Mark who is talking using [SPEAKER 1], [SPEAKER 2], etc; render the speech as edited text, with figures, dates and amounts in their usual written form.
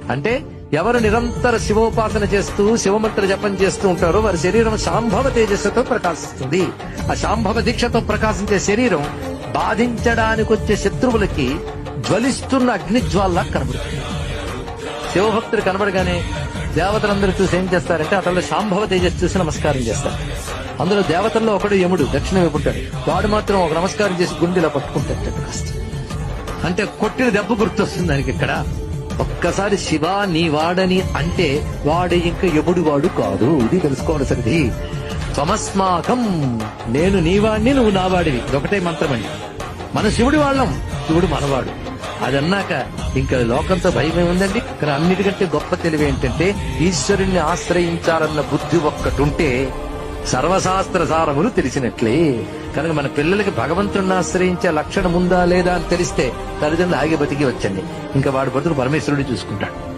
[SPEAKER 1] అంటే ఎవరు నిరంతర శివోపాసన చేస్తూ శివమంత్ర జపం చేస్తూ ఉంటారో వారి శరీరం శాంభవ తేజస్సుతో ప్రకాశిస్తుంది. ఆ శాంభవ దీక్షతో ప్రకాశించే శరీరం బాధించడానికి వచ్చే శత్రువులకి జ్వలిస్తున్న అగ్నిజ్వాల్లా కనబడుతుంది. శివభక్తుడు కనబడగానే దేవతలందరూ చూసి ఏం చేస్తారంటే అతను శాంభవ తేజస్సు చూసి నమస్కారం చేస్తారు. అందులో దేవతల్లో ఒకడు యముడు దక్షిణం ఇవ్వకుంటాడు. వాడు మాత్రం ఒక నమస్కారం చేసి గుండెలో పట్టుకుంటాడు. కష్టం అంటే కొట్టిన దెబ్బ గుర్తొస్తుంది దానికి. ఇక్కడ ఒక్కసారి శివ నీ వాడని అంటే వాడు ఇంకా యముడు వాడు కాదు. ఇది తెలుసుకోవాల్సింది. త్వమస్మాకం, నేను నీవాడిని నువ్వు నావాడివి, ఒకటే మంత్రం అండి. మన శివుడి వాళ్ళం, శివుడు మనవాడు. అదన్నాక ఇంకా లోకంతో భయం ఏముందండి. ఇక్కడ అన్నిటికంటే గొప్ప తెలివి ఏంటంటే ఈశ్వరుణ్ణి ఆశ్రయించాలన్న బుద్ధి ఒక్కటుంటే సర్వశాస్త్ర సారములు తెలిసినట్లే. కనుక మన పిల్లలకి భగవంతుడిని ఆశ్రయించే లక్షణం ఉందా లేదా అని తెలిస్తే తల్లిదండ్రులు ఆగి బతికి వచ్చండి. ఇంకా వాడి బతుకు పరమేశ్వరుడు చూసుకుంటాడు.